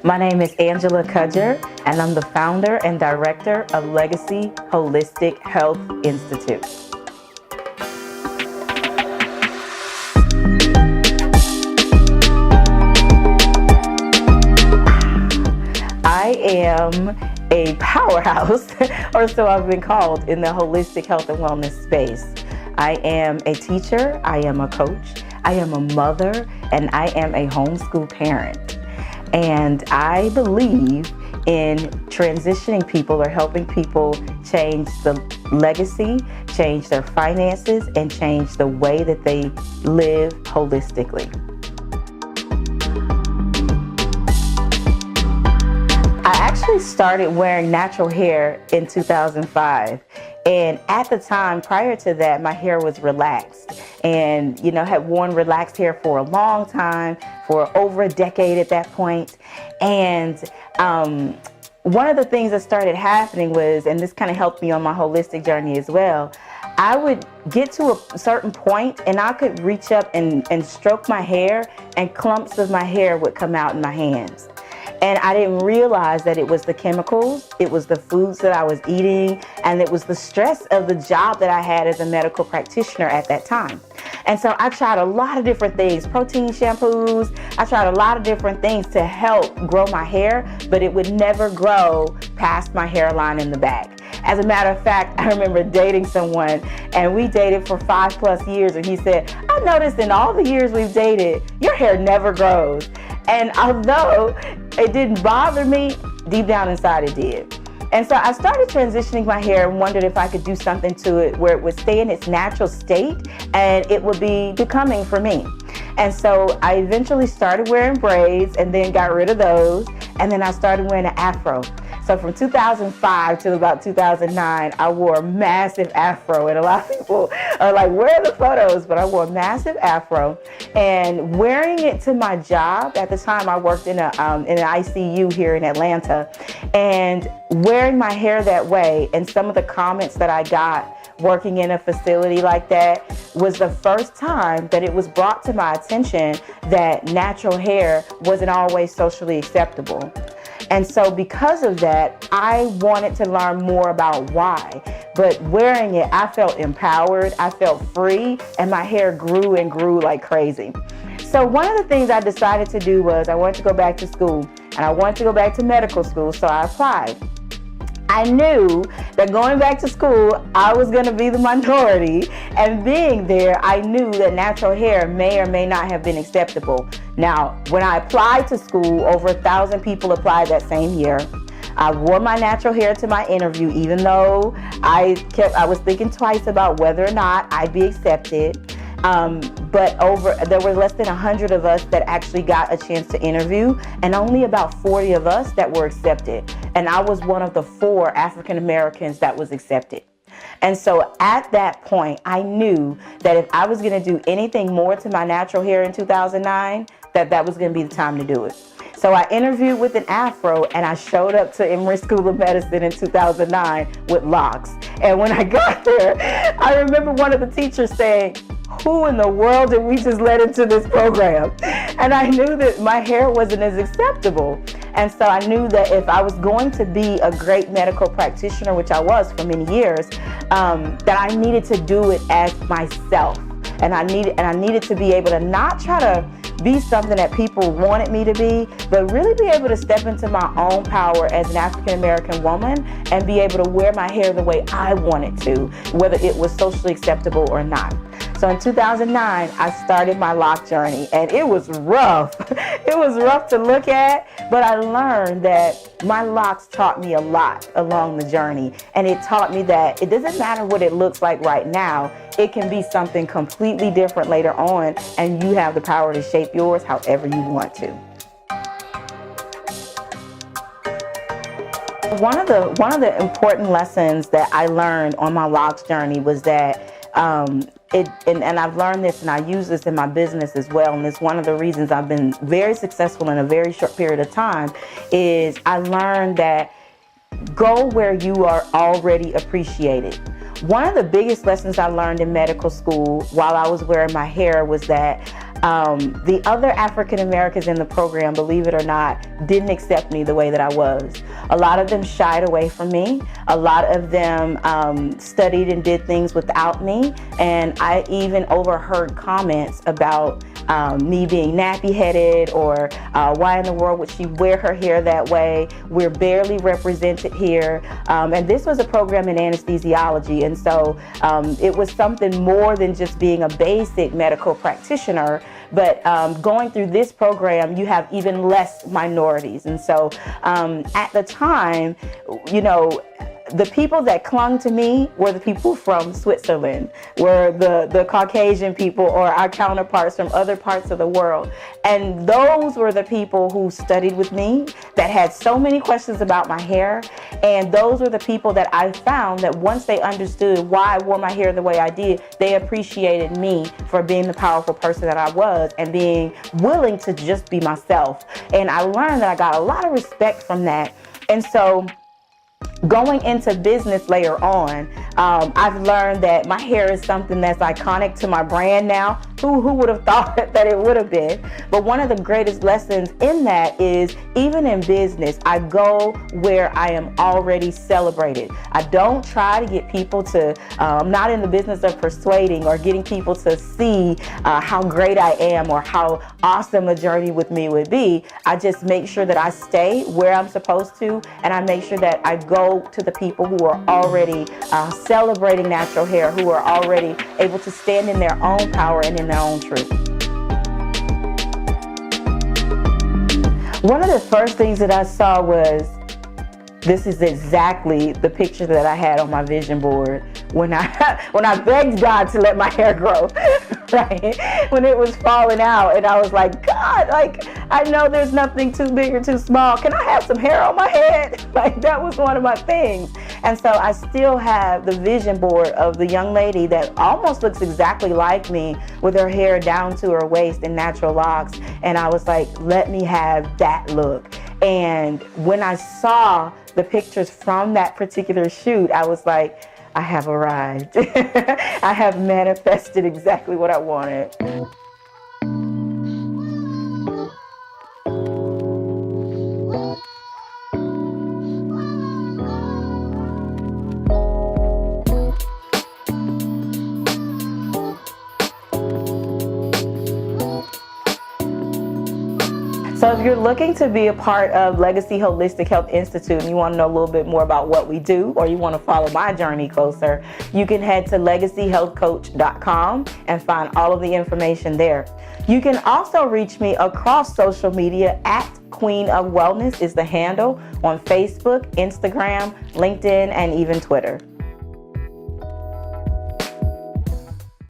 My name is Angela Cudger, and I'm the founder and director of Legacy Holistic Health Institute. I am a powerhouse, or so I've been called, in the holistic health and wellness space. I am a teacher, I am a coach, I am a mother, and I am a homeschool parent. And I believe in transitioning people or helping people change the legacy, change their finances, and change the way that they live holistically. I actually started wearing natural hair in 2005. And at the time, prior to that, my hair was relaxed and, had worn relaxed hair for a long time, for over a decade at that point. And one of the things that started happening was, and this kind of helped me on my holistic journey as well, I would get to a certain point and I could reach up and stroke my hair, and clumps of my hair would come out in my hands. And I didn't realize that it was the chemicals, it was the foods that I was eating, and it was the stress of the job that I had as a medical practitioner at that time. And so I tried a lot of different things, protein shampoos. I tried a lot of different things to help grow my hair, but it would never grow past my hairline in the back. As a matter of fact, I remember dating someone, and we dated for 5+ years, and he said, "I noticed in all the years we've dated, your hair never grows." And although it didn't bother me, deep down inside it did. And so I started transitioning my hair and wondered if I could do something to it where it would stay in its natural state and it would be becoming for me. And so I eventually started wearing braids and then got rid of those. And then I started wearing an afro. So from 2005 to about 2009, I wore a massive afro. And a lot of people are like, "Where are the photos?" But I wore a massive afro. And wearing it to my job, at the time I worked in an ICU here in Atlanta. And wearing my hair that way, and some of the comments that I got working in a facility like that, was the first time that it was brought to my attention that natural hair wasn't always socially acceptable. And so because of that, I wanted to learn more about why. But wearing it, I felt empowered, I felt free, and my hair grew and grew like crazy. So one of the things I decided to do was I wanted to go back to school, and I wanted to go back to medical school, so I applied. I knew that going back to school, I was going to be the minority, and being there, I knew that natural hair may or may not have been acceptable. Now, when I applied to school, over 1,000 people applied that same year. I wore my natural hair to my interview, even though I was thinking twice about whether or not I'd be accepted. But there were less than 100 of us that actually got a chance to interview, and only about 40 of us that were accepted. And I was one of the 4 African Americans that was accepted. And so at that point, I knew that if I was going to do anything more to my natural hair in 2009, that was going to be the time to do it. So I interviewed with an afro, and I showed up to Emory School of Medicine in 2009 with locks. And when I got there, I remember one of the teachers saying, "Who in the world did we just let into this program?" And I knew that my hair wasn't as acceptable. And so I knew that if I was going to be a great medical practitioner, which I was for many years, that I needed to do it as myself. And I needed to be able to not try to be something that people wanted me to be, but really be able to step into my own power as an African American woman and be able to wear my hair the way I wanted to, whether it was socially acceptable or not. So in 2009, I started my lock journey, and it was rough. It was rough to look at, but I learned that my locks taught me a lot along the journey. And it taught me that it doesn't matter what it looks like right now. It can be something completely different later on, and you have the power to shape yours however you want to. One of the important lessons that I learned on my locks journey was that and I've learned this, and I use this in my business as well, and it's one of the reasons I've been very successful in a very short period of time, is I learned that go where you are already appreciated. One of the biggest lessons I learned in medical school while I was wearing my hair was that The other African Americans in the program, believe it or not, didn't accept me the way that I was. A lot of them shied away from me. A lot of them studied and did things without me. And I even overheard comments about me being nappy-headed, or why in the world would she wear her hair that way? We're barely represented here. And this was a program in anesthesiology. And so it was something more than just being a basic medical practitioner. But going through this program, you have even less minorities. And so at the time, you know, the people that clung to me were the people from Switzerland, were the Caucasian people or our counterparts from other parts of the world. And those were the people who studied with me, that had so many questions about my hair. And those were the people that I found that once they understood why I wore my hair the way I did, they appreciated me for being the powerful person that I was and being willing to just be myself. And I learned that I got a lot of respect from that. And so going into business later on, I've learned that my hair is something that's iconic to my brand now. Who would have thought that it would have been? But one of the greatest lessons in that is, even in business, I go where I am already celebrated. I don't try to get people to, I'm not in the business of persuading or getting people to see how great I am or how awesome a journey with me would be. I just make sure that I stay where I'm supposed to, and I make sure that I go to the people who are already celebrating natural hair, who are already able to stand in their own power and in their own truth. One of the first things that I saw was, this is exactly the picture that I had on my vision board when I begged God to let my hair grow, right? When it was falling out, and I was like, God, like, I know there's nothing too big or too small. Can I have some hair on my head? Like, that was one of my things. And so I still have the vision board of the young lady that almost looks exactly like me, with her hair down to her waist in natural locks. And I was like, let me have that look. And when I saw the pictures from that particular shoot, I was like, I have arrived. I have manifested exactly what I wanted. So if you're looking to be a part of Legacy Holistic Health Institute and you want to know a little bit more about what we do, or you want to follow my journey closer, you can head to legacyhealthcoach.com and find all of the information there. You can also reach me across social media at Queen of Wellness is the handle on Facebook, Instagram, LinkedIn, and even Twitter.